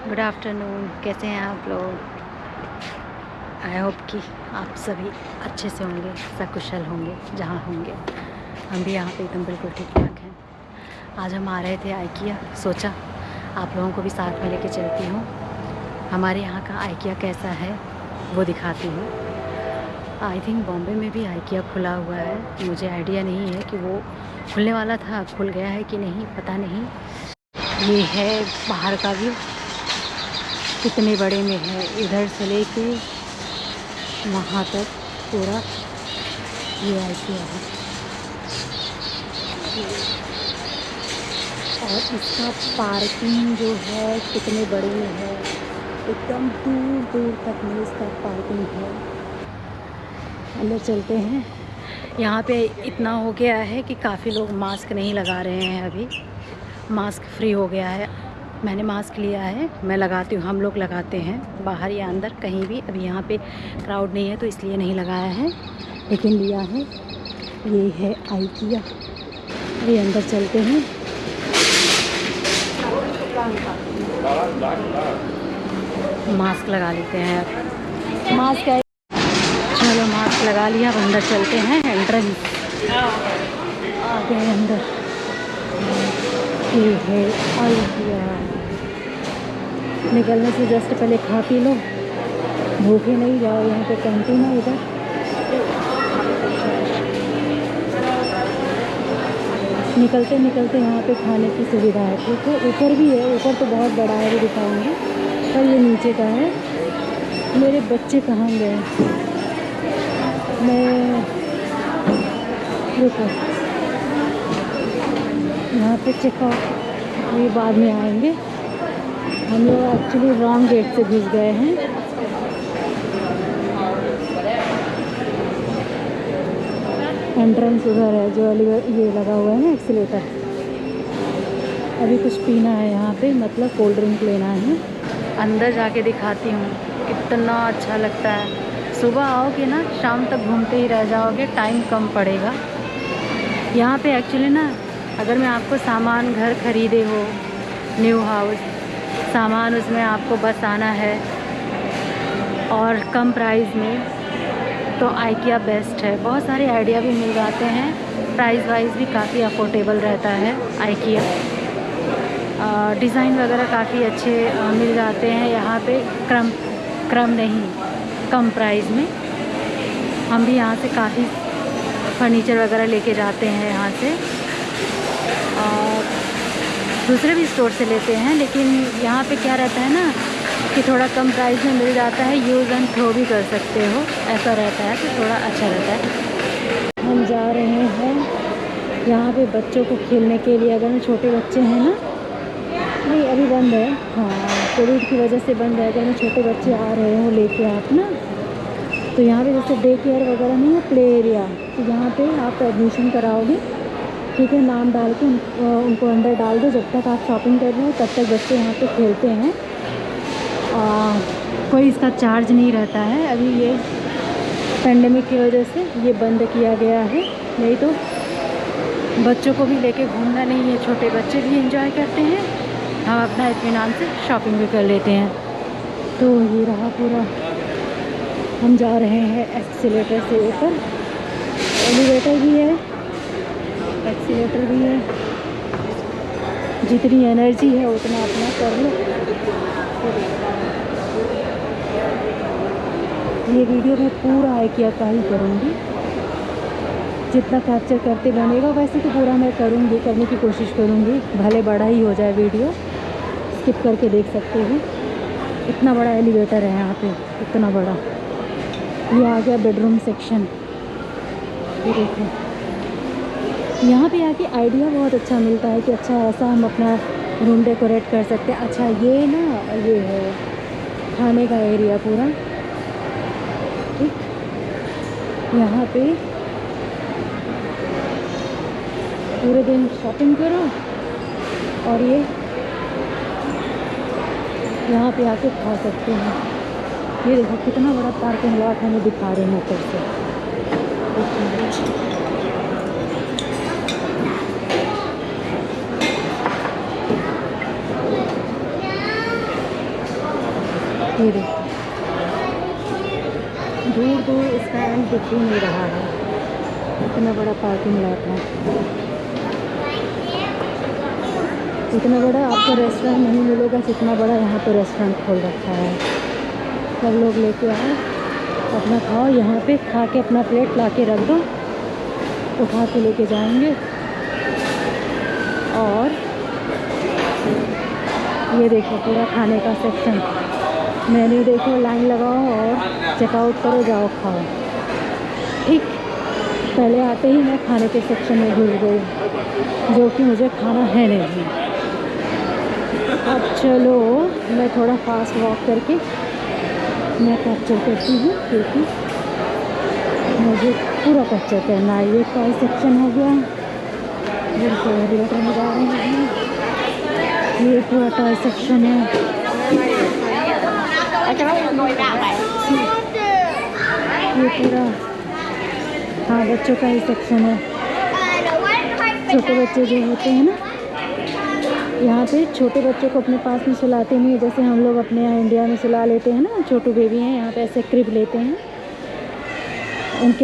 Good afternoon. कैसे हैं आप लोग? आई होप कि आप सभी अच्छे से होंगे, सकुशल होंगे जहाँ होंगे। हम भी यहाँ पे एकदम बिल्कुल ठीक ठाक हैं। आज हम आ रहे थे आइकिया, सोचा आप लोगों को भी साथ में लेके चलती हूँ। हमारे यहाँ का आइकिया कैसा है वो दिखाती हूँ। आई थिंक बॉम्बे में भी आइकिया खुला हुआ है, मुझे आइडिया नहीं है कि वो खुलने वाला था, खुल गया है कि नहीं, पता नहीं। ये है बाहर का व्यू, कितने बड़े में है, इधर से लेके वहाँ तक पूरा ये आइकिया है। और इसका पार्किंग जो है कितने बड़े में है, एकदम दूर दूर तक में इसका पार्किंग है। अंदर चलते हैं। यहाँ पे इतना हो गया है कि काफ़ी लोग मास्क नहीं लगा रहे हैं। अभी मास्क फ्री हो गया है। मैंने मास्क लिया है, मैं लगाती हूँ, हम लोग लगाते हैं बाहर या अंदर कहीं भी। अभी यहाँ पे क्राउड नहीं है तो इसलिए नहीं लगाया है, लेकिन लिया है। ये है आइकिया। ये अंदर चलते हैं। मास्क लगा लेते हैं अब। मास्क है, चलो मास्क लगा लिया। अब अंदर चलते हैं। एंट्रेंस आ गए अंदर। ये है आइकिया। निकलने से जस्ट पहले खा पी लो, भूखे नहीं जाओ। यहाँ पे कैंटीन है इधर। निकलते निकलते यहाँ पे खाने की सुविधा है, ठीक है। ऊपर भी है, ऊपर तो बहुत बड़ा है, भी दिखाऊंगी, पर ये नीचे का है। मेरे बच्चे कहाँ गए? मैं रुको, यहाँ पे चेकआउट ये बाद में आएंगे। हम लोग एक्चुअली रॉन्ग गेट से घुस गए हैं। एंट्रेंस उधर है, जो ये लगा हुआ है ना एक्सीलेटर। अभी कुछ पीना है यहाँ पे, मतलब कोल्ड ड्रिंक लेना है। अंदर जाके दिखाती हूँ, कितना अच्छा लगता है। सुबह आओगे ना, शाम तक घूमते ही रह जाओगे, टाइम कम पड़ेगा। यहाँ पे एक्चुअली ना, अगर मैं आपको सामान घर ख़रीदे हो, न्यू हाउस सामान, उसमें आपको बस आना है और कम प्राइस में, तो आइकिया बेस्ट है। बहुत सारे आइडिया भी मिल जाते हैं, प्राइस वाइज भी काफ़ी अफोर्डेबल रहता है आइकिया। डिज़ाइन वगैरह काफ़ी अच्छे मिल जाते हैं यहाँ पे, क्रम नहीं, कम प्राइस में। हम भी यहाँ से काफ़ी फर्नीचर वगैरह लेके जाते हैं यहाँ से, और दूसरे भी स्टोर से लेते हैं। लेकिन यहाँ पे क्या रहता है ना कि थोड़ा कम प्राइस में मिल जाता है, यूज़ एंड थ्रो भी कर सकते हो, ऐसा रहता है, तो थोड़ा अच्छा रहता है। हम जा रहे हैं यहाँ पे बच्चों को खेलने के लिए। अगर में छोटे बच्चे हैं ना, नहीं अभी बंद है, हाँ कोविड की वजह से बंद है। अगर में छोटे बच्चे आ रहे हो लेके आप ना, तो यहाँ पे जैसे डे केयर वगैरह नहीं है, प्ले एरिया, तो यहाँ पे आप एडमिशन कराओगे, ठीक है। नाम डाल के उनको अंदर डाल दो। जब तक आप शॉपिंग कर रहे हो तब तक बच्चे यहाँ पे खेलते हैं। कोई इसका चार्ज नहीं रहता है। अभी ये पेंडेमिक की वजह से ये बंद किया गया है, नहीं तो बच्चों को भी लेके घूमना नहीं है, छोटे बच्चे भी एंजॉय करते हैं, हम अपना इत्मीनान से शॉपिंग भी कर लेते हैं। तो ये रहा पूरा। हम जा रहे हैं एक्सीलेटर से ऊपर। एलिवेटर भी है, एक्सीलेटर भी है, जितनी एनर्जी है उतना अपना कर लो। ये वीडियो मैं पूरा आइकिया का ही करूँगी, जितना कैप्चर करते बनेगा। वैसे तो पूरा मैं करूँगी, करने की कोशिश करूँगी, भले बड़ा ही हो जाए वीडियो, स्किप करके देख सकते हो। इतना बड़ा एलिवेटर है यहाँ पे, इतना बड़ा। ये आ गया बेडरूम सेक्शन। ये देखो, यहाँ पे आके आइडिया बहुत अच्छा मिलता है कि अच्छा ऐसा हम अपना रूम डेकोरेट कर सकते हैं। अच्छा ये ना, ये है खाने का एरिया पूरा, ठीक। यहाँ पे पूरे दिन शॉपिंग करो, और ये यहाँ पे आके खा सकते हैं। ये देखो कितना बड़ा पार्किंग लॉट हमें दिखा रहे हैं ऊपर से। ये देखो दूर दूर इसका एंड दिख ही नहीं रहा है, इतना बड़ा पार्किंग लॉट है। इतना बड़ा आपको रेस्टोरेंट नहीं मिलेगा जितना बड़ा यहाँ पे रेस्टोरेंट खोल रखा है। सब लोग लेके आओ, अपना खाओ, यहाँ पे खा के अपना प्लेट ला के रख दो, उठा के लेके जाएंगे। और ये देखो पूरा खाने का सेक्शन, मेन्यू देखो, लाइन लगाओ और चेकआउट करो, जाओ खाओ। ठीक, पहले आते ही मैं खाने के सेक्शन में घुस गई, जो कि मुझे खाना है नहीं। अब चलो मैं थोड़ा फास्ट वॉक करके मैं कैप्चर करती हूँ, क्योंकि मुझे पूरा कैप्चर करना है। ये टॉय सेक्शन हो गया, बिल्कुल रिलेटर में जा रहे हैं, ये पूरा टॉय सेक्शन है। ये पूरा हाँ बच्चों का ही सेक्शन है। छोटे बच्चे जो होते हैं ना, यहाँ पे छोटे बच्चों को अपने पास में सुलाते नहीं है, जैसे हम लोग अपने यहाँ इंडिया में सुला लेते हैं ना, छोटू बेबी हैं, यहाँ पे ऐसे क्रिब लेते हैं।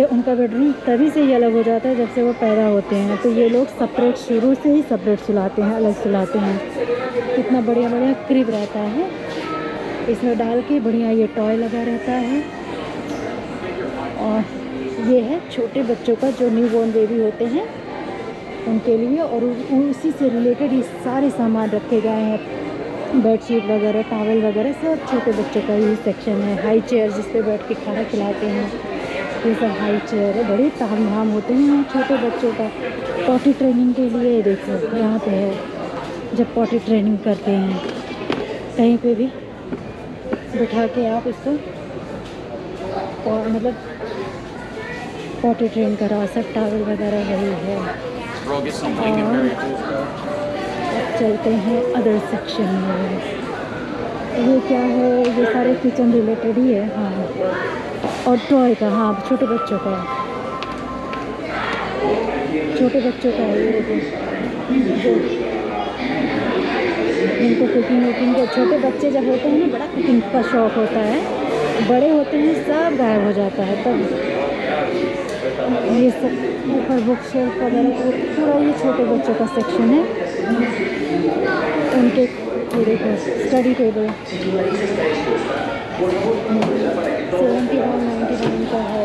उनका बेडरूम तभी से ही अलग हो जाता है जब से वो पैदा होते हैं। तो ये लोग सेपरेट, शुरू से ही सेपरेट सुलाते हैं, अलग सुलाते हैं। कितना बढ़िया बढ़िया क्रिब रहता है, इसमें डाल के बढ़िया ये टॉय लगा रहता है। और ये है छोटे बच्चों का, जो न्यू बॉर्न बेबी होते हैं उनके लिए, और उसी से रिलेटेड ये सारे सामान रखे गए हैं, बेडशीट वगैरह, टॉवल वगैरह, सब छोटे बच्चों का ही सेक्शन है। हाई चेयर जिस पे बैठ के खाना खिलाते हैं, ये सब हाई चेयर है। बड़े ताम झाम होते हैं यहाँ छोटे बच्चों का। पॉटी ट्रेनिंग के लिए देखो यहाँ पे है, जब पॉटी ट्रेनिंग करते हैं कहीं पे भी बिठा के आप इसको और मतलब पॉटी ट्रेन करा, सब टॉवल वगैरह वही है। और अब चलते हैं अदर सेक्शन में। ये क्या है, ये सारे किचन रिलेटेड ही है। हाँ, और टॉय का, हाँ छोटे बच्चों का, छोटे बच्चों का है। ये जो जिनको कुकिंग वुकिंग के, छोटे बच्चे जब होते हैं ना, बड़ा कुकिंग का शौक़ होता है, बड़े होते हैं सब गायब हो जाता है। तब ये सब ऊपर बुक शेल्फ वगैरह पूरा ये छोटे बच्चों का सेक्शन है। उनके पूरे का स्टडी टेबल 71-99 का है,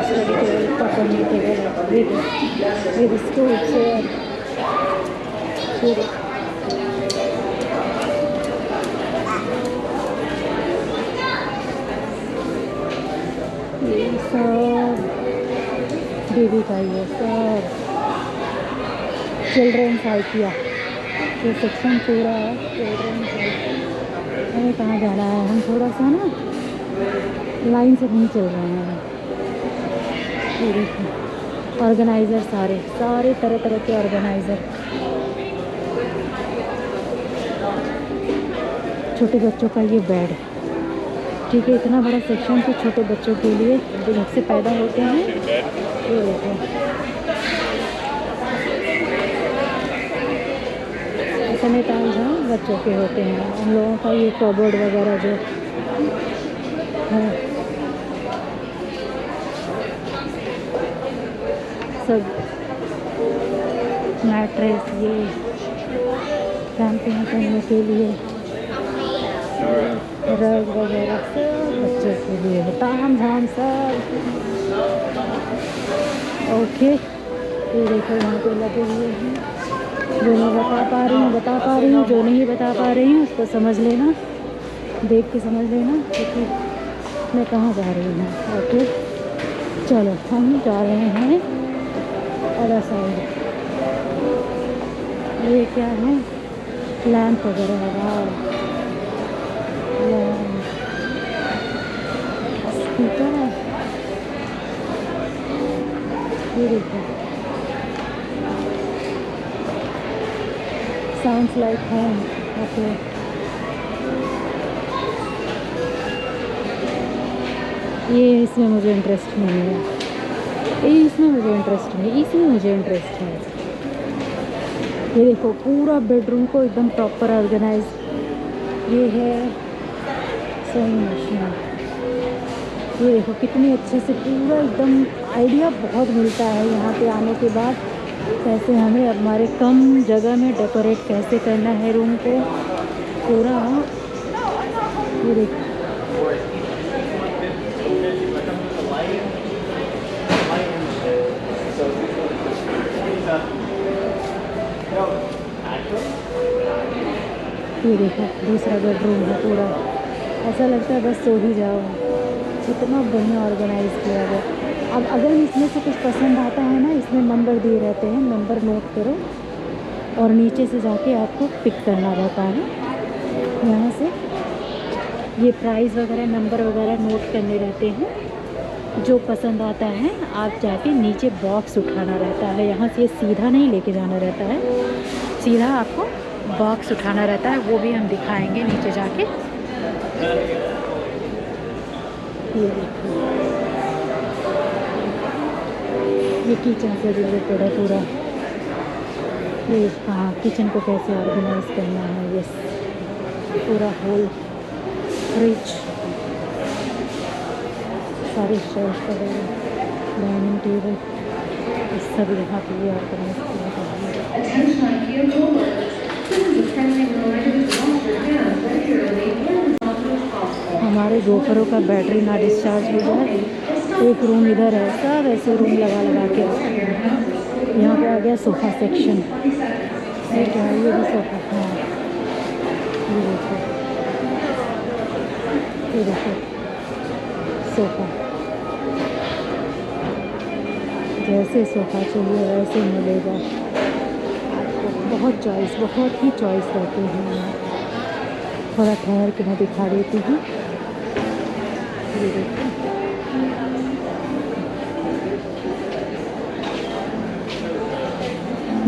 स्टडी टेबल का पढ़ने टेबल है, विद स्टूल चेयर। ये सब बेबी का ही है, सब चिल्ड्रेंस आइकिया, ये सेक्शन पूरा है चिल्ड्रेंस आइकिया। हमें कहाँ जाना है, हम थोड़ा सा ना लाइन से नहीं चल रहे हैं। ये देखो ऑर्गेनाइज़र, सारे तरह तरह के ऑर्गेनाइज़र। छोटे बच्चों का ये बेड, ठीक है, इतना बड़ा सेक्शन तो छोटे बच्चों के लिए जो जब से पैदा होते हैं। ये देखो इतने ताम झाम बच्चों के होते हैं। हम लोगों का ये कबोर्ड वगैरह जो है, सब मैट्रेस, ये कैंपिंग करने के लिए रग वगैरह, सब बच्चों के लिए ताम झाम सब। ओके, ये देखो यहाँ पे लगे हुए हैं। जो मैं बता पा रही हूँ, जो नहीं बता पा रही हूँ उसको समझ लेना, देख के समझ लेना, क्योंकि मैं कहाँ जा रही हूँ। ओके चलो हम जा रहे हैं अदर साइड। ये क्या है, लैंप वगैरह है, स्पीकर है। ये देखो साउंड्स लाइक होम। ओके, ये इसमें मुझे इंटरेस्ट नहीं है, इसमें मुझे इंटरेस्ट नहीं, इसमें मुझे इंटरेस्ट है। ये देखो पूरा बेडरूम को एकदम प्रॉपर ऑर्गेनाइज, ये है सही मशीन। ये देखो कितनी अच्छे से पूरा एकदम आइडिया बहुत मिलता है यहाँ पे आने के बाद, कैसे हमें हमारे कम जगह में डेकोरेट कैसे करना है रूम को पूरा। ये देखो ये देखो दूसरा बेडरूम है पूरा, ऐसा लगता है बस सो ही जाओ, इतना बढ़िया ऑर्गेनाइज किया गया। अब अगर इसमें से कुछ पसंद आता है ना, इसमें नंबर दिए रहते हैं, नंबर नोट करो और नीचे से जाके आपको पिक करना रहता है। यहाँ से ये प्राइस वगैरह नंबर वगैरह नोट करने रहते हैं। जो पसंद आता है आप जाके नीचे बॉक्स उठाना रहता है, यहाँ से सीधा नहीं लेके जाना रहता है, सीधा आपको बॉक्स उठाना रहता है, वो भी हम दिखाएंगे नीचे जाके। ये देखो ये किचन से रिलेटेड है पूरा। ये हाँ किचन को कैसे ऑर्गेनाइज करना है, यस पूरा होल फ्रिज, सारे शेल्फ वगैरह, डाइनिंग टेबल, ये सब यहाँ पे भी ऑर्गेनाइज किया गया है। हमारे गोफरों का बैटरी ना डिस्चार्ज हो जाए, एक रूम इधर है, सब ऐसे रूम लगा के रखते हैं। यहाँ पे आ गया सोफ़ा सेक्शन, ये क्या है, ये भी सोफ़ा, हाँ ये देखो सोफ़ा, जैसे सोफ़ा चाहिए वैसे मिलेगा आपको, बहुत चॉइस, बहुत ही चॉइस रहती है यहाँ। थोड़ा ठहर के मैं दिखा देती हूँ, ये देखो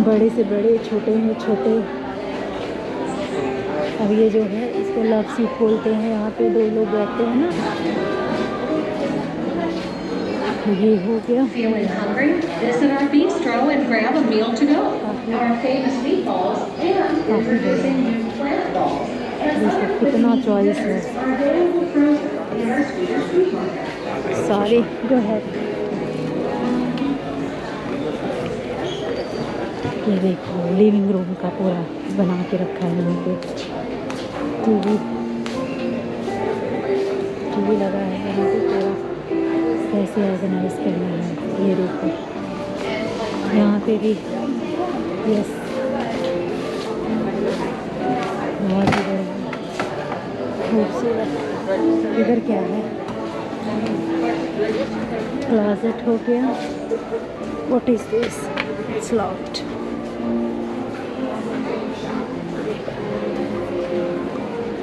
बड़े से बड़े, छोटे में छोटे। अब ये जो है इसको लव सीट बोलते हैं, यहाँ पे दो लोग बैठते हैं ना, ये हो गया। Feeling hungry? Visit our bistro and grab a meal to go. Our famous meatballs and introducing new plant balls. कितना चॉइस है सारे। गो है ये देखो लिविंग रूम का पूरा बना के रखा है, यहाँ पे टीवी लगा है, यहाँ पे पूरा कैसे ऑर्गेनाइज करना है। ये देखो यहाँ पे भी, यस बहुत ही बड़ा खूबसूरत। इधर क्या है, क्लोजेट हो गया। What is this, it's locked.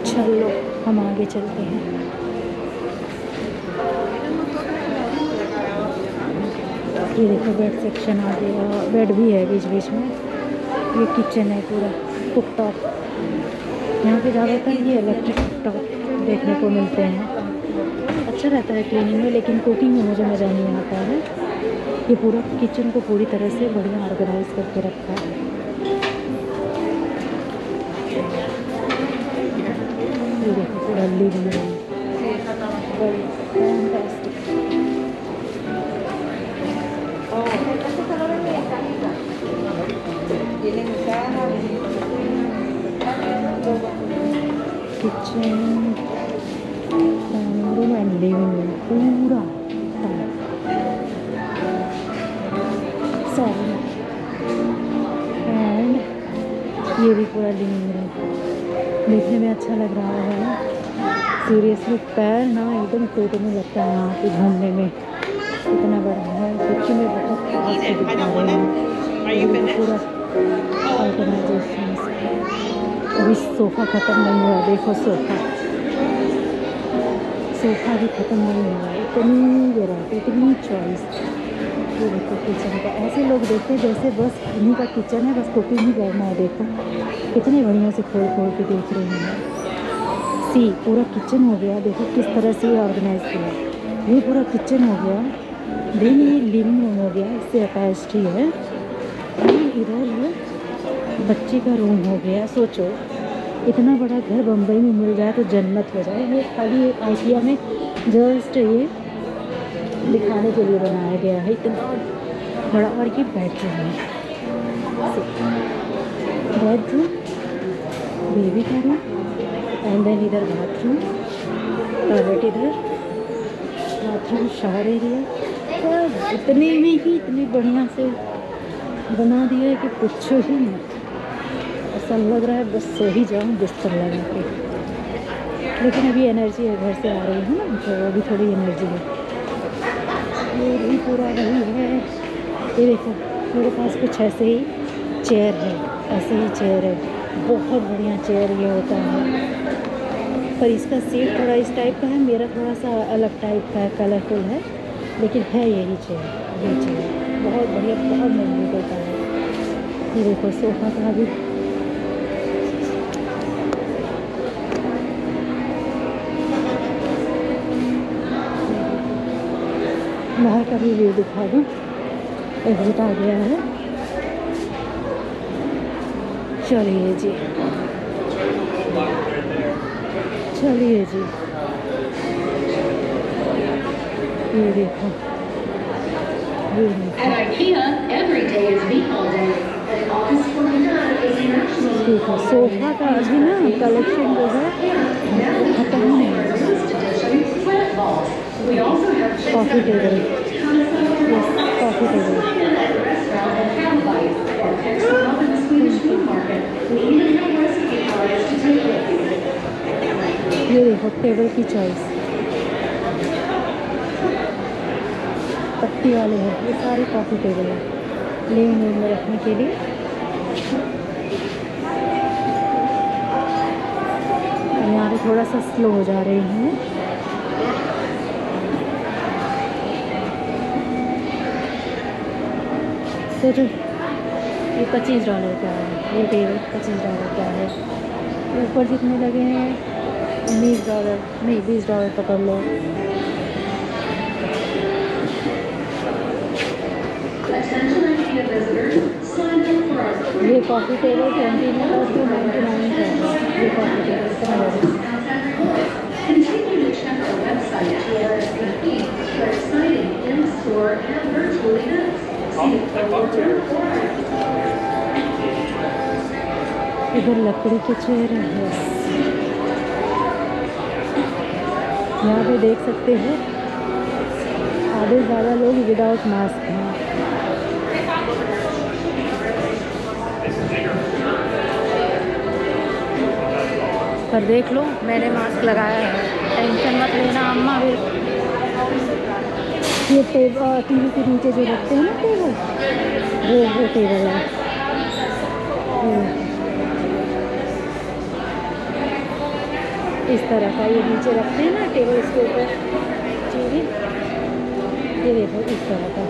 चलो हम आगे चलते हैं। ये देखो बेड सेक्शन आ गया, बेड भी है बीच बीच में। ये किचन है पूरा, कुक टॉप, यहाँ पे ज़्यादातर ये इलेक्ट्रिक कुक टॉप देखने को मिलते हैं। अच्छा रहता है क्लीनिंग में, लेकिन कुकिंग में मुझे मज़ा नहीं आता है। ये पूरा किचन को पूरी तरह से बढ़िया ऑर्गेनाइज करके रखा है। ये देखो पूरा living room, fantastic. Kitchen, dining room and living room पूरा सॉरी, एंड ये भी पूरा लिविंग रूम देखने में अच्छा लग रहा है ना। सीरियसली पैर ना एकदम टूटने लगता है यहाँ पे घूमने में, इतना बड़ा है। किचन में बहुत खास से दिखा रहे हैं पूरा ऑर्गेनाइजेशन। अभी सोफ़ा ख़त्म नहीं हुआ, देखो सोफ़ा भी ख़त्म नहीं हुआ, इतनी वैरायटी, इतनी चॉइस। ये देखो किचन का, ऐसे लोग देखते जैसे बस इन्हीं का किचन है, बस कुकिंग ही करना है। देखो कितने बढ़िया से खोल खोल के देख रहे हैं। सी पूरा किचन हो गया, देखो किस तरह से ऑर्गेनाइज किया। ये पूरा किचन हो गया, देन ये लिविंग रूम हो गया, इससे अटैच्ड ही है। इधर ये बच्चे का रूम हो गया। सोचो इतना बड़ा घर बम्बई में मिल जाए तो जन्नत हो जाए। ये खाली आइकिया में जस्ट ये दिखाने के लिए बनाया गया है, इतना बड़ा। और ये बेडरूम है, बेडरूम, बेबी का रूम, एंड देन इधर बाथरूम, टॉयलेट इधर, बाथरूम, शावर एरिया, सब इतने में ही इतनी बढ़िया से बना दिया है कि पूछो ही मत। ऐसा लग रहा है बस सो ही जाऊँ बिस्तर लगा के। लेकिन अभी एनर्जी है, घर से आ रही है ना, तो अभी थोड़ी एनर्जी है। ये भी पूरा वही है। ये देखो मेरे पास कुछ ऐसे ही चेयर है, ऐसे ही चेयर है, बहुत बढ़िया चेयर ये होता है। पर इसका सीट थोड़ा इस टाइप का है, मेरा थोड़ा सा अलग टाइप का है, कलरफुल है, लेकिन है यही चेयर। ये चेयर बहुत बढ़िया, बहुत मजबूत होता है। ये देखो सोफा का भी बाहर का भी व्यू दिखा दूँ। एग्जिट आ गया है, चलिए जी, चलिए जी। ये देखो, ये देखो, At IKEA, every day is Meatball Day, and August 29 is National देखो Meatball सोफा का अभी ना कलेक्शन जो है वो खत्म ही नहीं है। Newest edition, Sweat Balls. We also have coffee table, yes coffee table, restaurant and Ham Bites, or extra help in the Swedish meat market. We even have recipe cards to take with you. ये देखो table की choice, पट्टी वाले हैं, ये सारे coffee table है living room में रखने के लिए। यहाँ पे थोड़ा सा स्लो हो जा रही हैं। तो जो ये $25 का है, ये टेबल $25 का है। ऊपर जितने लगे हैं $19, नहीं $20 पकड़ लो। Attention IKEA visitors, sign up for our ये कॉफ़ी टेबल 29 और 299 का है। ये कॉफ़ी टेबल इतना बड़ा। Continue to check our website to RSVP for exciting in-store and virtual events. See the photo or इधर लकड़ी के चेयर है, यस। यहाँ पे देख सकते हो आधे से ज़्यादा लोग विदाउट मास्क हैं। पर देख लो मैंने मास्क लगाया है, टेंशन मत लेना अम्मा। ये टेबल टीवी के नीचे जो रखते हैं ना टेबल, वो टेबल है। इस तरह का ये नीचे रखते हैं ना टेबल, इसके ऊपर टीवी। ये देखो इस तरह का,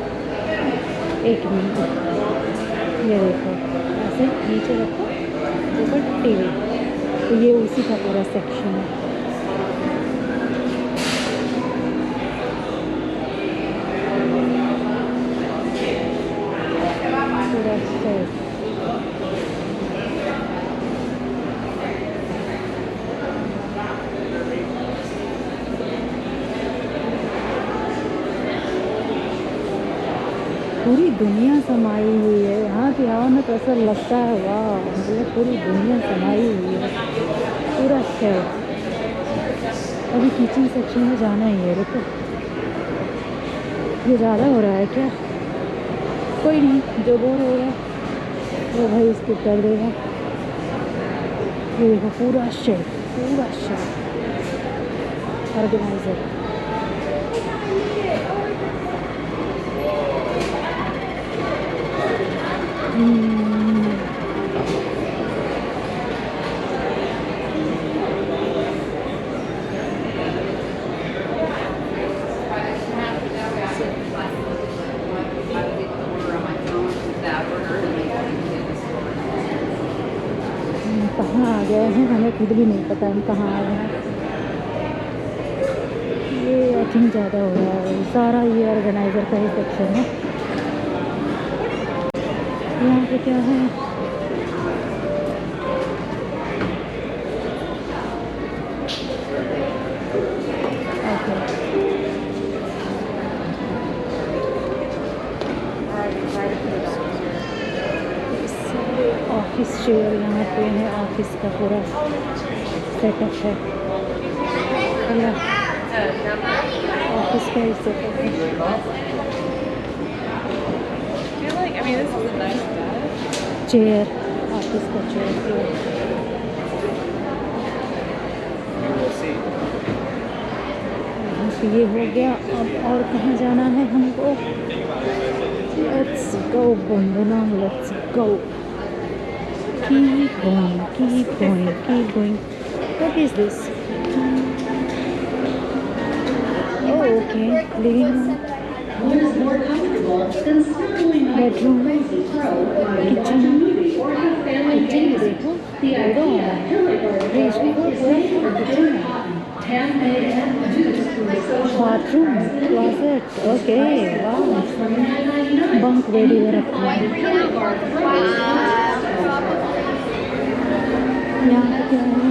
एक मिनट, ये देखो ऐसे नीचे रखो, ऊपर टीवी। तो ये उसी का पूरा सेक्शन है। पूरा सेट। पूरी दुनिया समाई हुई है यहाँ पे। आओ ना तो ऐसा लगता है वाह, मतलब पूरी दुनिया समाई हुई है, पूरा शहर। अभी किचन सेक्शन में जाना ही है। रुको, ये ज़्यादा हो रहा है क्या? कोई नहीं, जो बोर हो रहा है वो भाई स्किप कर देगा। ये देखो पूरा शहर, पूरा शहर ऑर्गेनाइजर। कहाँ आ गए हैं हमें खुद भी नहीं पता हम कहाँ आ गए हैं। ये आई थिंक ज़्यादा हो रहा है, सारा ये ऑर्गेनाइज़र का ही सेक्शन है। यहाँ पे क्या है, चेयर यहाँ पे है, ऑफिस का पूरा सेटअप है, पूरा ऑफिस का ही सेटअप है। चेयर, ऑफिस का चेयर पूरा। यहाँ पे ये हो गया। अब और कहाँ जाना है हमको? Let's go Bandana, let's go. Keep going, keep going, keep going. What is this? Oh, okay. Living room, What is more comfortable than snuggling like a bedroom, crazy crow while you watch a kitchen. movie or have family Kitchen games? देखो, The पूरा IKEA Hilliard fridge Party पूरा is पूरा made from kitchen Dairy है। Cotton, handmade and produced from the social bathroom, closet, okay, वाह। Bunk bed इधर रखा है। यहाँ पे क्या है?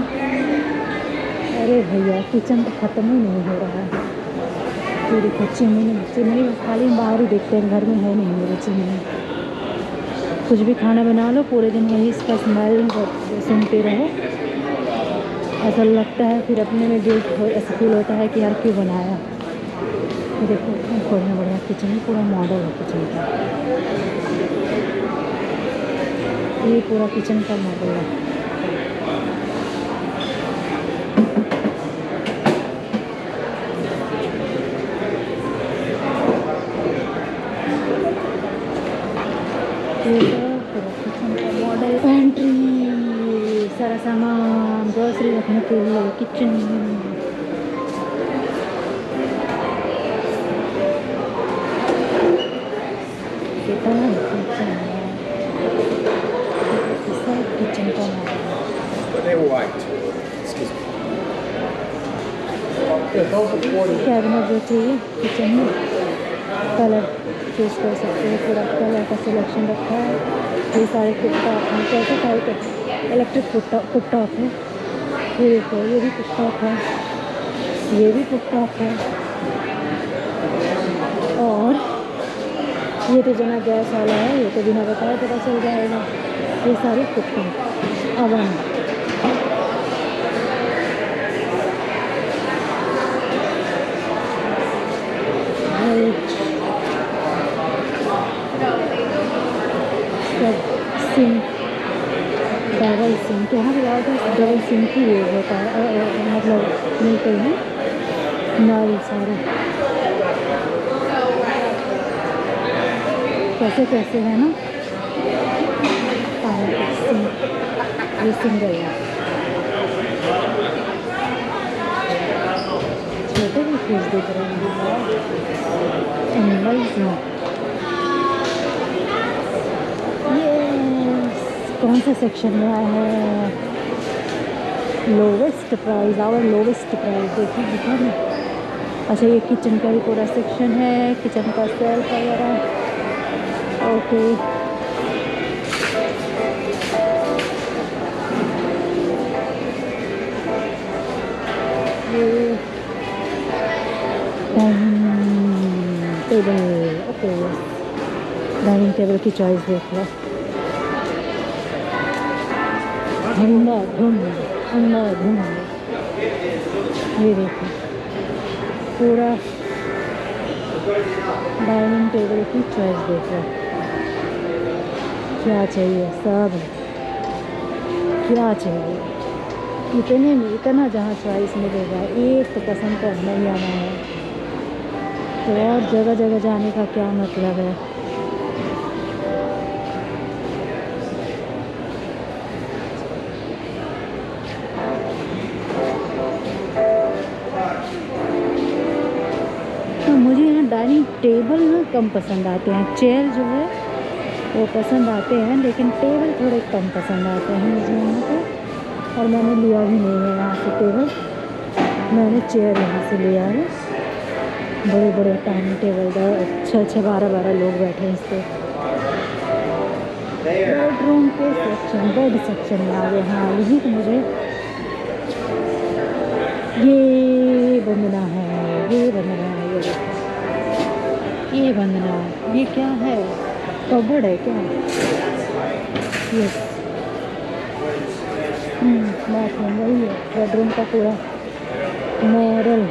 अरे भैया किचन तो ख़त्म ही नहीं हो रहा है। ये देखो चिमनी खाली बाहर ही देखते हैं, घर में है नहीं मेरे चिमनी। कुछ भी खाना बना लो पूरे दिन वही इसका स्मेल सुनते रहो, ऐसा लगता है। फिर अपने में गिल्ट ऐसा फील होता है कि यार क्यों बनाया। ये देखो बढ़िया बढ़िया किचन, पूरा मॉडल है किचन का। ये पूरा किचन का मॉडल है। मॉडल पेंट्री, सारा सामान ग्रोसरी रखने के लिए, किचन। सब किचन का मॉडल है। But they were white. Excuse me. Yeah, those are 40. Cabinet जो चाहिए किचन में कलर चूज कर सकते हैं, पूरा कलर का सिलेक्शन रखा है। ये सारे कुकटॉप हैं, कैसे टाइप है, इलेक्ट्रिक कुकटॉप है। ये देखो ये भी कुकटॉप है, ये भी कुकटॉप है। और ये तो जना गैस वाला है, ये तो बिना बताए पता चल जाएगा। ये सारे cooktop, oven. Sink, double sink, यहाँ पे ज़्यादातर डबल सिंक ही यूज़ होता है, मतलब मिलते हैं नल सारे। कैसे कैसे है ना, सिंक, ये सिंगल है। छोटे भी फ्रिज दिख रहे हैं, एनिमल्स में। कौन सा सेक्शन में आया है? Lowest price, our lowest price. देखिए दिखा ना। अच्छा ये किचन का भी पूरा सेक्शन है, किचन का सेल्फ वगैरह। ओके ये dining table, okay dining table की चॉइस देख लो। अंधाधुंध ये देखो पूरा डाइनिंग टेबल की चॉइस देखो, क्या चाहिए सब, क्या चाहिए। इतने में इतना जहाँ चॉइस मिलेगा, एक तो पसंद तो नहीं आना है तो और जगह जगह जाने का क्या मतलब है। मुझे यहाँ डाइनिंग टेबल ना कम पसंद आते हैं, चेयर जो है वो पसंद आते हैं, लेकिन टेबल थोड़े कम पसंद आते हैं मुझे यहाँ पे। और मैंने लिया भी नहीं है यहाँ से टेबल, मैंने चेयर यहाँ से लिया है। बड़े बड़े डाइनिंग टेबल, 6-6, 12-12 लोग बैठे हैं इस पर। बेडरूम के सेक्शन, बेड सेक्शन में आ गए। हाँ यही तो मुझे, ये बंदना है, ये बंदना है, ये बंदना, ये क्या है, कबर्ड है क्या? यस बाथरूम वही है, बेडरूम का पूरा model.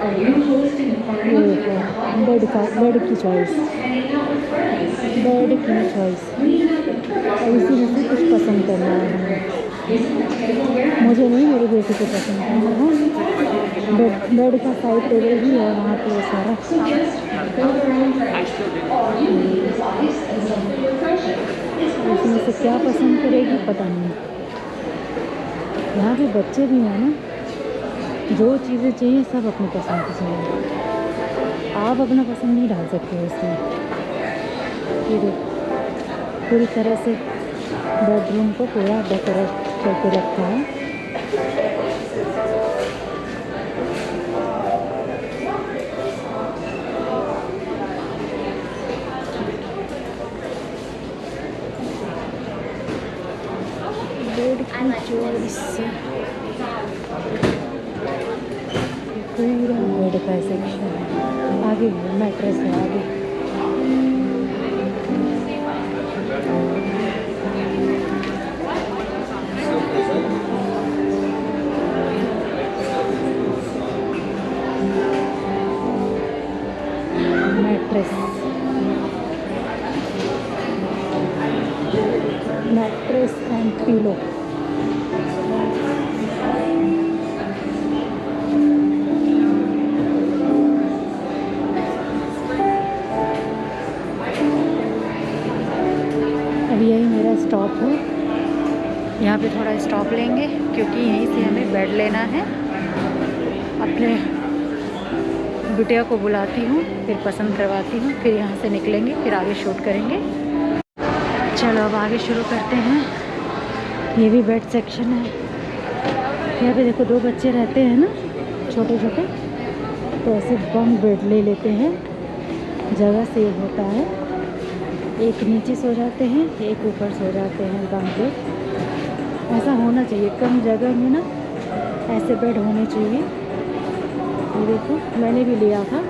Are you hosting a party with your hobby? Bed की choice, Hanging out with friends? Bed की चॉइस। We have the और perfect इसी में से कुछ पसंद करना है हमें। Isn't the table where मुझे नहीं, मेरी बेटी को पसंद करना है। बेड का साइड टेबल भी है वहाँ पे सारा। so just build their own friends? All you need is ice and something refreshing. It's इसमें से क्या पसंद करेगी पता नहीं। यहाँ पे बच्चे भी हैं ना, जो चीज़ें चाहिए सब अपनी पसंद की चाहिए। आप अपना पसंद नहीं डाल सकते हो इसमें। ये देखो पूरी तरह से बेडरूम को पूरा डेकोरेट करके रखा है। बेड की चॉइस पूरा बेड का सेक्शन है। आगे मैट्रेस है आगे। Mattress and pillow. अब यही मेरा स्टॉप है, यहाँ पे थोड़ा स्टॉप लेंगे क्योंकि यहीं से हमें बेड लेना है। अपने बिटिया को बुलाती हूँ, फिर पसंद करवाती हूँ, फिर यहाँ से निकलेंगे, फिर आगे शूट करेंगे। चलो अब आगे शुरू करते हैं। ये भी बेड सेक्शन है। यहाँ पे देखो 2 बच्चे रहते हैं ना, छोटे छोटे, तो ऐसे बंक बेड ले लेते हैं, जगह सेव होता है। एक नीचे सो जाते हैं, एक ऊपर सो जाते हैं बंक बेड। ऐसा होना चाहिए, कम जगह में ना ऐसे बेड होने चाहिए। ये देखो मैंने भी लिया था,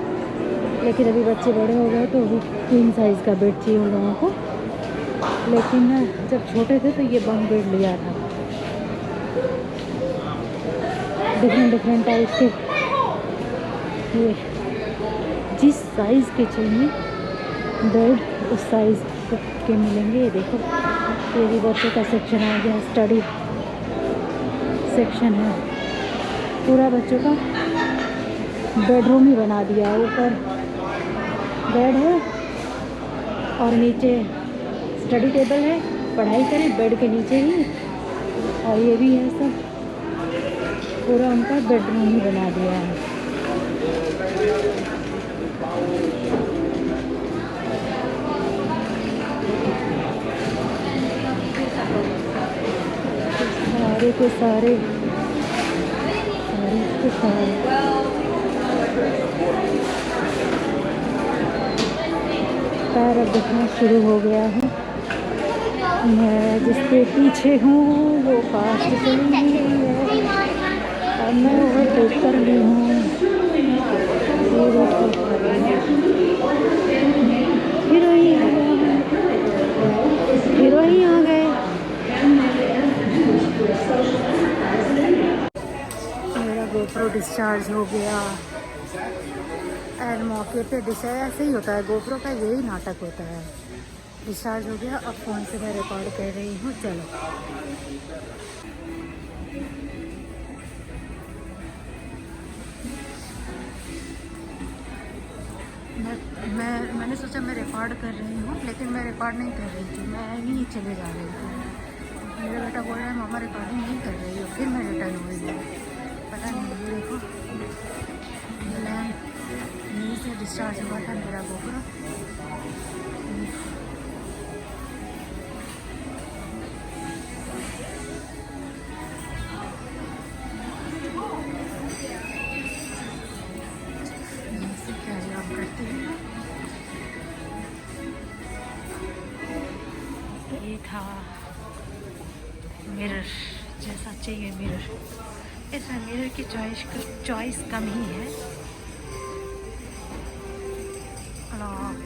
लेकिन अभी बच्चे बड़े हो गए तो अभी 3 साइज़ का बेड चाहिए उन लोगों को। लेकिन जब छोटे थे तो ये बंक बेड लिया था। डिफरेंट टाइप के, ये जिस साइज़ के चाहिए बेड उस साइज़ के मिलेंगे। ये देखो ये भी बच्चों का सेक्शन आ गया, स्टडी सेक्शन है। पूरा बच्चों का बेडरूम ही बना दिया। ऊपर बेड है और नीचे स्टडी टेबल है, पढ़ाई करें बेड के नीचे ही। और ये भी है सब, पूरा उनका बेडरूम ही बना दिया है। सारे के सारे पैर अब दिखना शुरू हो गया है। मैं जिसके पीछे हूँ वो फास्ट चली गई है, अब मैं ओवरटेक कर ली हूँ। हीरोइन आ गए। मेरा गोप्रो डिस्चार्ज हो गया। एंड मौके पे डिस्चार्ज ऐसे ही होता है, गोप्रो का यही नाटक होता है। डिस्चार्ज हो गया, अब फ़ोन से मैं रिकॉर्ड कर रही हूँ। चलो मैंने सोचा मैं रिकॉर्ड कर रही हूँ, लेकिन मैं रिकॉर्ड नहीं कर रही थी, मैं ही चले जा रही थी। मेरा बेटा बोल रहा है मामा रिकॉर्डिंग नहीं कर रही हो, फिर मैं रिटर्न हुई हूँ। पता नहीं, ये देखो यहीं से डिस्चार्ज हुआ था मेरा गोप्रो। ये था मिरर, जैसा चाहिए मिरर। इसमें मिरर की चॉइस कम ही है। लॉक,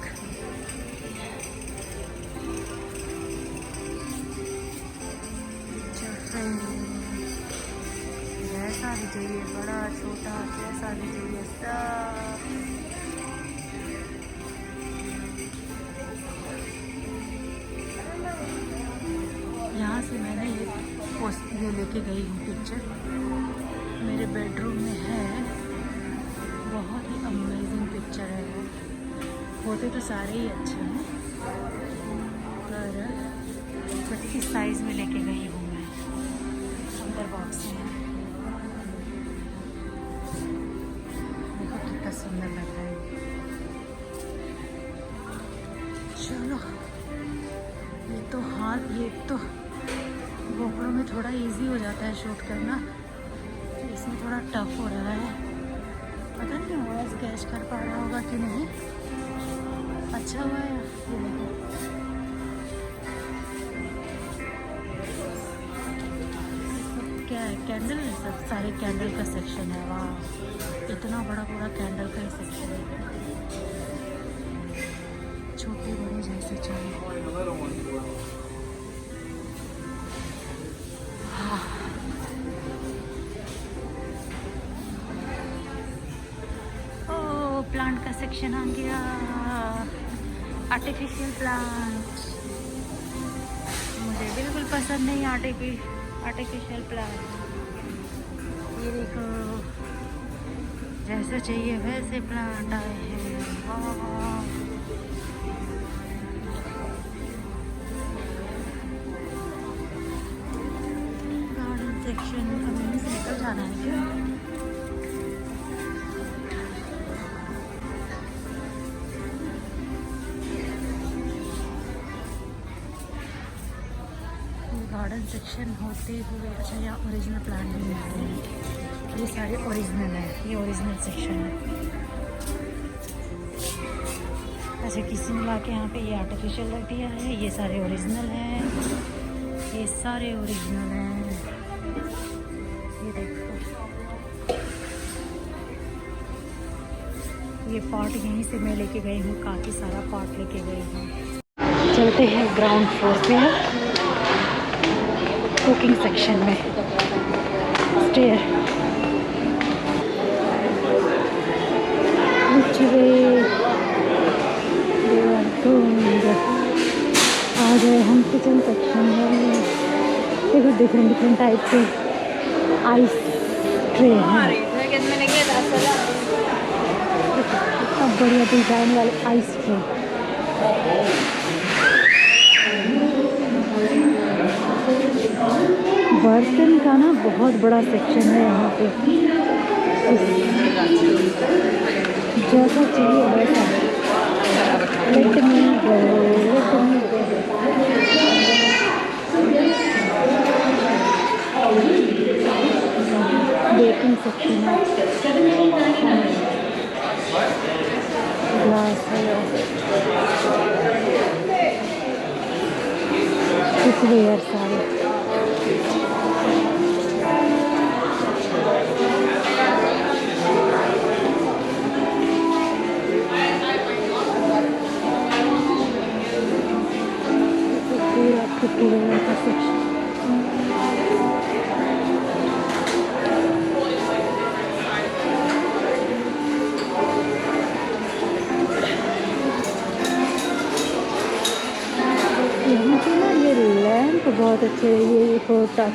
चाहिए, बड़ा छोटा जैसा भी चाहिए सब। यहाँ से मैंने ये लेके गई हूँ पिक्चर, मेरे बेडरूम में है। बहुत ही अमेजिंग पिक्चर है वो। होते तो सारे ही अच्छे हैं पर इस साइज़ में लेके गई हूँ मैं। अंदर बॉक्स में देखो कितना सुंदर लग रहा है। चलो ये तो गोप्रो में थोड़ा इजी हो जाता है शूट करना, इसमें थोड़ा टफ हो रहा है। पता नहीं आवाज़ कैच कर पा रहा होगा कि नहीं। अच्छा हुआ है ये देखो। क्या है, कैंडल है, सब सारे कैंडल का सेक्शन है। वाह, इतना बड़ा पूरा कैंडल का ही सेक्शन है। छोटे बड़े जैसे चाहिए। प्लांट का सेक्शन आ गया, आर्टिफिशियल प्लांट। मुझे बिल्कुल पसंद नहीं आर्टिफिशियल प्लांट। ये देखो जैसे चाहिए वैसे प्लांट आए हैं। गार्डन सेक्शन अभी से निकल जाना है क्या? गार्डन सेक्शन होते हुए अच्छा यहाँ ओरिजिनल प्लांट भी मिलते हैं। ये सारे ओरिजिनल है, ये ओरिजिनल सेक्शन है। अच्छा किसी ने ला के यहाँ पे ये आर्टिफिशियल रख दिया है। ये सारे ओरिजिनल हैं, ये सारे ओरिजिनल हैं। ये देखो ये पॉट यहीं से मैं लेके गई हूँ, काफ़ी सारा पॉट लेके गई हूँ। चलते हैं ग्राउंड फ्लोर पे कुकिंग सेक्शन में। स्टेयर आ गए हम किचन सेक्शन में। देखो डिफरेंट टाइप के आइस ट्रे हैं। कितना बढ़िया डिजाइन वाले आइस ट्रे। बर्तन का ना बहुत बड़ा सेक्शन है यहाँ पे, जैसा चाहिए वैसा। लेट मी गो। बेकिंग सेक्शन है, ग्लास है, कुकवेयर सारे। कुकवेयर का सेक्शन। यहाँ पे ना ये लैंप बहुत अच्छे है। ये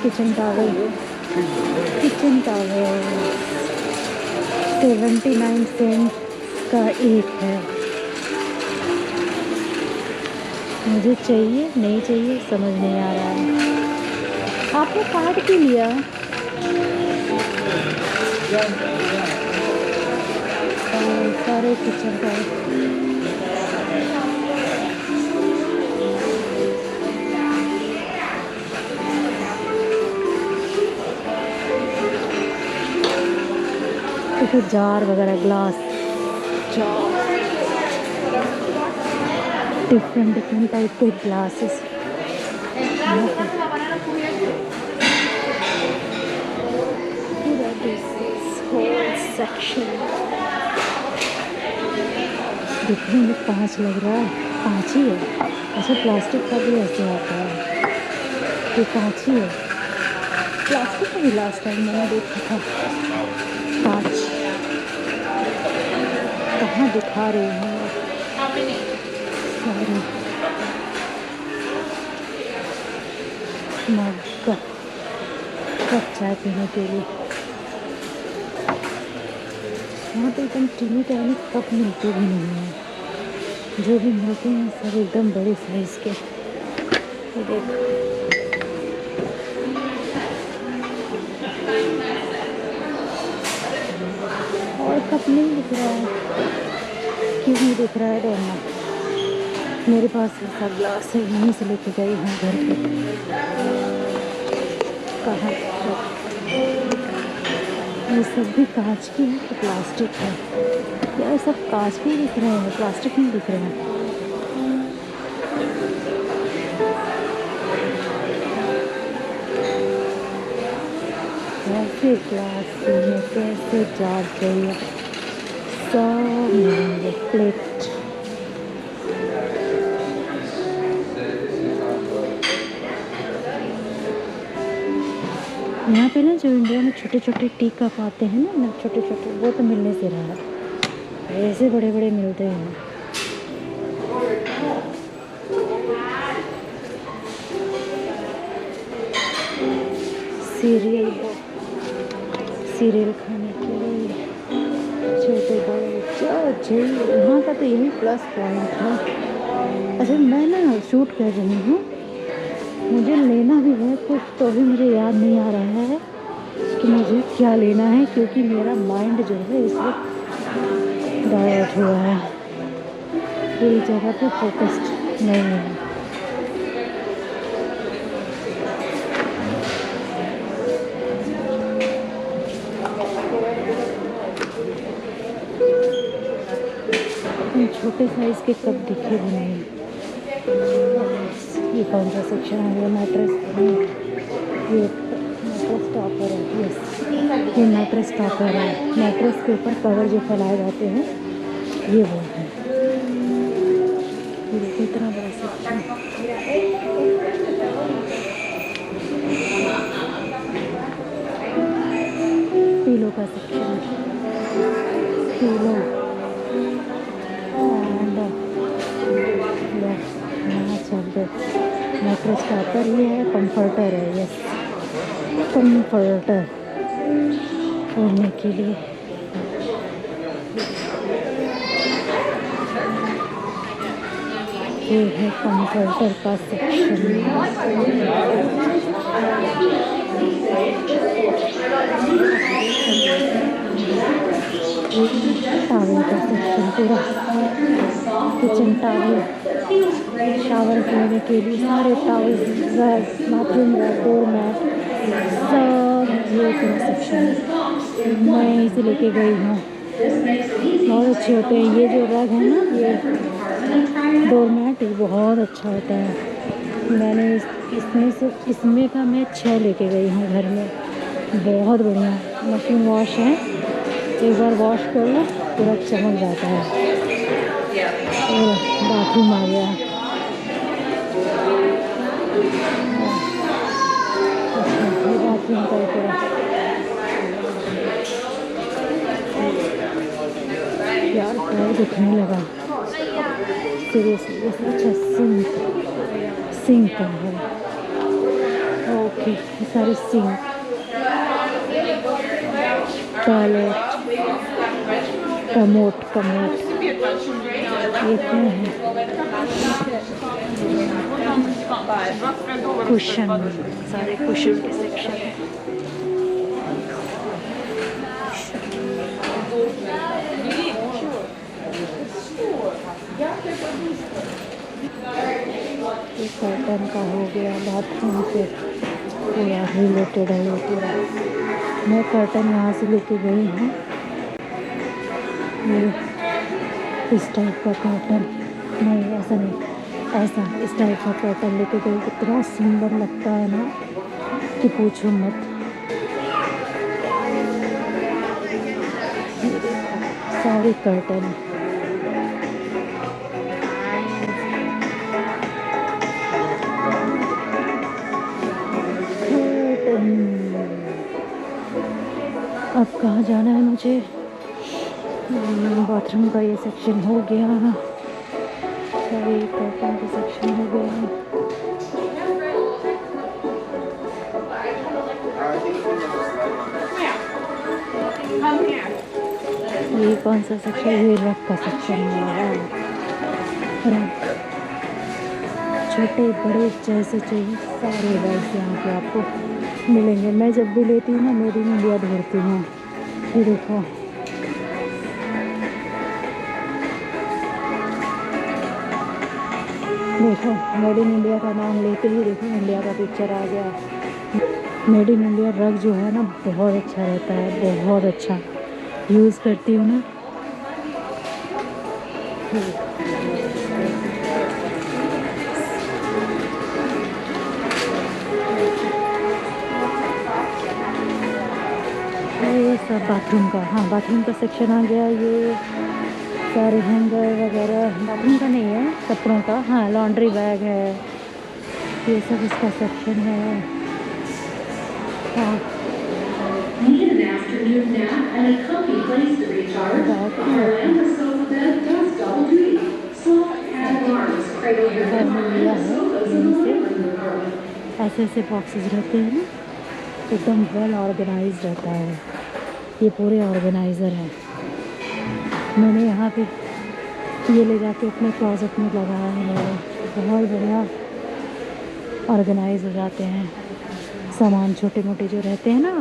किचन टावल 79 सेंट का एक है। मुझे चाहिए नहीं चाहिए समझ नहीं आ रहा है। आपने कार्ड क्यों लिया? सारे किचन का तो जार वगैरह, ग्लास जार, डिफरेंट टाइप के ग्लासेस। सेक्शन देखने में 5 लग रहा है, 5 ही है। अच्छा प्लास्टिक का भी ऐसे आता है, ये 5 ही है। प्लास्टिक का भी लास्ट टाइम मैंने देखा था। दिखा रही हूँ सारे मग कप चाय पीने के लिए। यहाँ पे एकदम टीनी टाइनी कप मिलते भी नहीं हैं, जो भी मिलते हैं सब एकदम बड़े साइज़ के। ये देखो और कप नहीं दिख रहा है, क्यों नहीं दिख रहा है डरना। मेरे पास ऐसा ग्लास है, यहीं से लेके गई हूँ घर पे। कहाँ ये सब भी कांच की है तो प्लास्टिक है, यार सब कांच के ही दिख रहे हैं, प्लास्टिक नहीं दिख रहे हैं। कैसे ग्लास में कैसे जार चाहिए, सब मिलेंगे। प्लेट यहाँ पे ना जो इंडिया में छोटे छोटे टी कप आते हैं ना छोटे छोटे, वो तो मिलने से रहा है, ऐसे बड़े बड़े मिलते हैं। सीरियल खाने के लिए छोटे बड़े क्या चाहिए, यहाँ का तो यही प्लस पॉइंट है। अच्छा मैं ना शूट कर रही हूँ, मुझे लेना भी है कुछ, तो भी मुझे याद नहीं आ रहा है कि मुझे क्या लेना है, क्योंकि मेरा माइंड जो है इस वक्त डाइवर्ट हुआ है, एक जगह पे फोकस्ड नहीं है। छोटे साइज़ के कप दिखे भी नहीं। ये कौन सा सेक्शन है? ये मैट्रेस, ये मैट्रेस टॉपर है। यस ये मैट्रेस टॉपर है। मैट्रेस के ऊपर कवर जो फैलाए जाते हैं ये वो है। ये देखो इतना बड़ा सेक्शन। पीलो का सेक्शन, पीलो मैट्रेस टॉपर ये है, कंफर्टर है। यस कंफर्टर ओढ़ने के लिए। ये है कंफर्टर का सेक्शन। टावल का सेक्शन पूरा, किचन टावल, शावर लेने के लिए सारे towel, bathroom rack, door mat, सब ये पूरा सेक्शन है। मैं यहीं से लेके गई हूँ, बहुत अच्छे होते हैं। ये जो रैक है ना, ये डोर मैट, ये बहुत अच्छा होता है। मैंने इसमें का मैं 6 लेके गई हूँ घर में, बहुत बढ़िया। मशीन वॉश है, एक बार वॉश कर लो पूरा चमक जाता है। और बाथरूम आ गया, ये बाथरूम का पूरा यार पैर दुखने लगा सीरियसली। अच्छा सिंक का है, ओके। ये सारे सिंक, टॉयलेट, कमोट ये क्या है? कुशन, सारे कुशन के सेक्शन है। ये कर्टन का हो गया, बाथरूम से पूरा रिलेटेड है ये पूरा। मैं कर्टन यहाँ से लेके गई हूँ, ये इस टाइप का कर्टन, नहीं ऐसा नहीं, ऐसा इस टाइप का कर्टन लेके गई। इतना सुंदर लगता है ना कि पूछो मत। सारे कर्टन, अब कहाँ जाना है मुझे? बाथरूम का ये सेक्शन हो गया, सारे पैकिंग का सेक्शन हो गया। ये कौन सा सेक्शन? ये रग का सेक्शन है। रग छोटे बड़े जैसे चाहिए सारे रग्स यहाँ पे आपको मिलेंगे। मैं जब भी लेती हूँ ना मेड इन इंडिया ढूंढती हूँ। ये देखो देखो मेड इन इंडिया का नाम लेते ही देखो इंडिया का पिक्चर आ गया। मेड इन इंडिया रग जो है ना बहुत अच्छा रहता है, बहुत अच्छा यूज़ करती हूँ ना। ये सब बाथरूम का, हाँ बाथरूम का सेक्शन आ गया। ये सारे हैंगर वगैरह बाथरूम का नहीं है, कपड़ों का। हाँ लॉन्ड्री बैग है, ये सब इसका सेक्शन है। हाँ Need an afternoon nap and a comfy place to recharge? Our Lambda sofa bed does double duty. Soft pad arms cradle your head and sofas in the living room apartment. ऐसे ऐसे boxes रहते हैं ना, एकदम well organise रहता है। ये पूरे ऑर्गेनाइज़र हैं। मैंने यहाँ पे ये ले जाके अपने क्लोजेट में लगाया है मेरे। बहुत बढ़िया ऑर्गेनाइज हो जाते हैं सामान, छोटे मोटे जो रहते हैं ना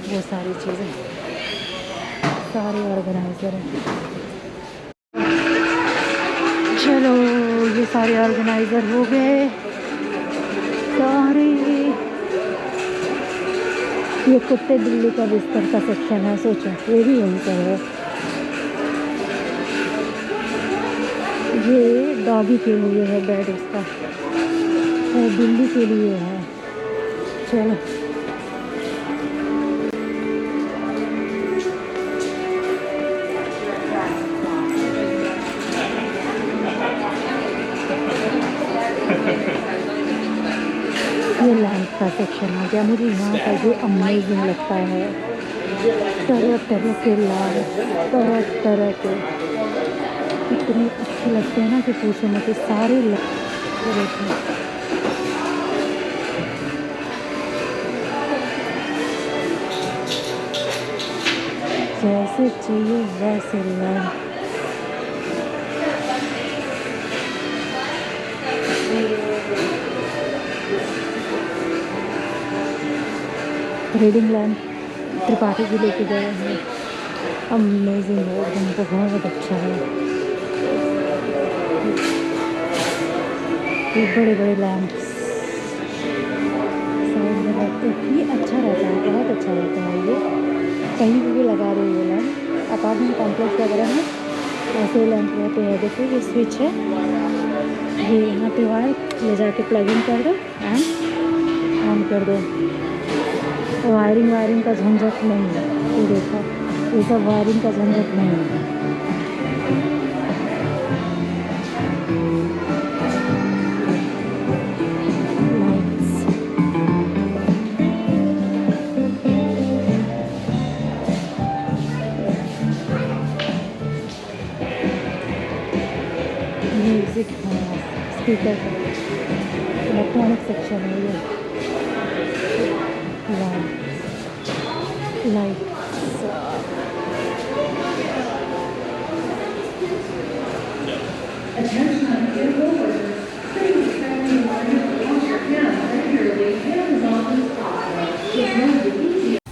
वो सारी चीज़ें, सारे ऑर्गेनाइज़र हैं। चलो ये सारे ऑर्गेनाइज़र हो गए सारे। ये कुत्ते बिल्ली का बिस्तर का सेक्शन है, सोचो ये भी यहीं पर है। ये डॉगी के लिए है बेड इसका, और बिल्ली के लिए है। चलो ये लैंप का सेक्शन आ गया। मुझे यहाँ का ये अमेजिंग लगता है। तरह तरह के लैंप, तरह तरह के इतने अच्छे लगते हैं ना कि पूछो मत। सारे देखो जैसे चाहिए वैसे लैंप। रीडिंग लैंप त्रिपाठी भी लेके गए हैं, अमेजिंग है एकदम, बहुत अच्छा है। ये बड़े बड़े लैंप्स साइड में रखते, ये अच्छा रहता है, बहुत अच्छा रहता है। ये कहीं भी लगा दो ये लैंप, अपार्टमेंट कॉम्प्लेक्स वगैरह में ऐसे लैंप रहते हैं। देखो ये स्विच है, ये यहाँ पे वायर ले जाके प्लग इन कर दो एंड ऑन कर दो। वायरिंग का झंझट नहीं है। ये देखो ये सब वायरिंग का झंझट नहीं है। म्यूज़िक स्पीकर का इलेक्ट्रॉनिक सेक्शन है ये। Light Attention vehicle workers. Please spend the morning to wash your hands regularly and as often as possible. It's one of the easiest.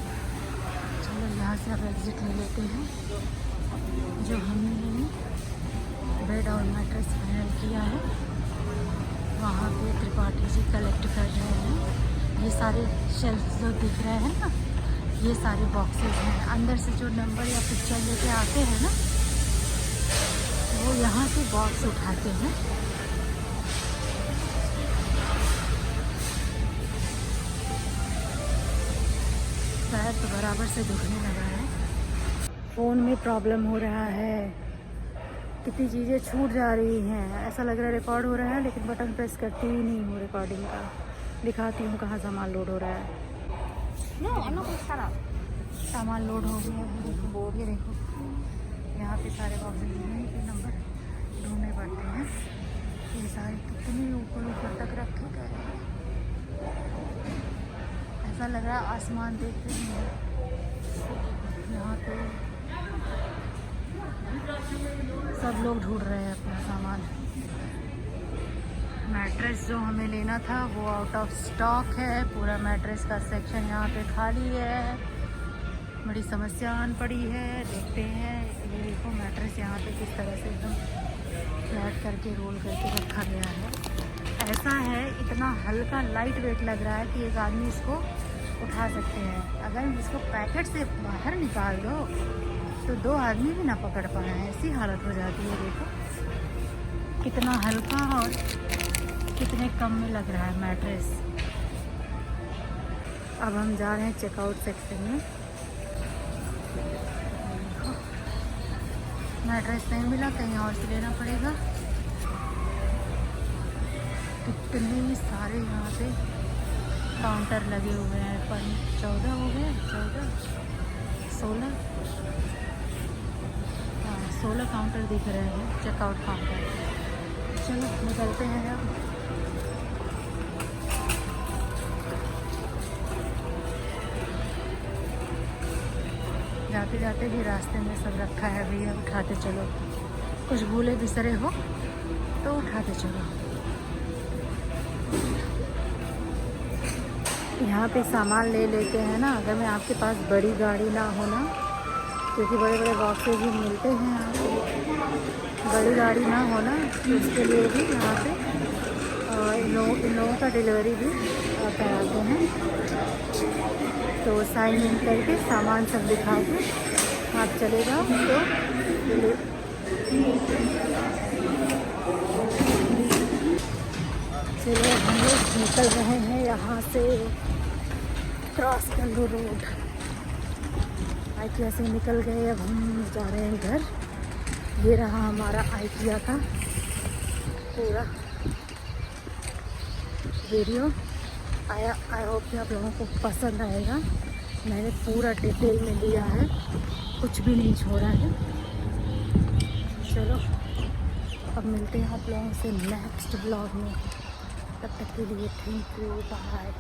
चलो यहाँ से अब एग्जिट ले लेते हैं। जो हमने बेड और मैट्रेस फाइनल किया है वहाँ पे त्रिपाठी जी कलेक्ट कर रहे हैं। ये सारे शेल्फ जो दिख रहे हैं ना, ये सारे बॉक्सेस हैं। अंदर से जो नंबर या पिक्चर लेके आते हैं ना वो यहाँ से बॉक्स उठाते हैं। पैर तो बराबर से दुखने लगा है। फ़ोन में प्रॉब्लम हो रहा है, कितनी चीज़ें छूट जा रही हैं। ऐसा लग रहा है रिकॉर्ड हो रहा है लेकिन बटन प्रेस करती ही नहीं हूँ रिकॉर्डिंग का। दिखाती हूँ कहाँ सामान लोड हो रहा है। No, I'm not gonna shut up. सामान लोड हो गया है, देखो बोर्ड, ये देखो सारे बॉक्सेस हैं, फिर नंबर ढूंढने पड़ते हैं। ये सारे कितने ऊपर ऊपर तक रखे गए हैं, ऐसा लग रहा है आसमान देखते हैं। यहाँ पे सब लोग ढूंढ रहे हैं अपना सामान। मैट्रेस जो हमें लेना था वो आउट ऑफ स्टॉक है, पूरा मैट्रेस का सेक्शन यहाँ पे खाली है। बड़ी समस्या आन पड़ी है। देखते हैं, ये देखो मैट्रेस यहाँ पे किस तरह से एकदम फ्लैट करके रोल करके रखा गया है। ऐसा है, इतना हल्का लाइट वेट लग रहा है कि एक आदमी इसको उठा सकते हैं। अगर इसको पैकेट से बाहर निकाल दो तो 2 आदमी भी ना पकड़ पाए, ऐसी हालत हो जाती है। देखो कितना हल्का और कितने कम में लग रहा है मैट्रेस। अब हम जा रहे हैं चेकआउट सेक्शन में। मैट्रेस नहीं मिला, कहीं और से लेना पड़ेगा। कितने सारे यहाँ पे काउंटर लगे हुए हैं, पर 14 हो गए, 14 16 हाँ 16 काउंटर दिख रहे हैं, चेकआउट काउंटर। चलो निकलते हैं अब। जाते जाते भी रास्ते में सब रखा है भैया, उठाते चलो। कुछ भूले बिसरे हो तो उठाते चलो। यहाँ पे सामान ले लेते हैं ना, अगर मैं आपके पास बड़ी गाड़ी ना हो ना, क्योंकि बड़े बड़े बॉक्सेस भी मिलते हैं यहाँ पे। बड़ी गाड़ी ना हो ना तो उसके लिए भी यहाँ पे इन लोगों का डिलीवरी भी कराते हैं। तो साइन इन करके सामान सब दिखा के आप चले जाओ तो चलो हम लोग निकल रहे हैं यहाँ से, क्रॉस कर लो रोड। आइकिया से निकल गए, अब हम जा रहे हैं घर। ये रहा हमारा आइकिया का पूरा वीडियो। आई होप कि आप लोगों को पसंद आएगा। मैंने पूरा डिटेल में लिया है, कुछ भी नहीं छोड़ा है। चलो अब मिलते हैं आप लोगों से नेक्स्ट ब्लॉग में। तब तक के लिए थैंक यू, बाय।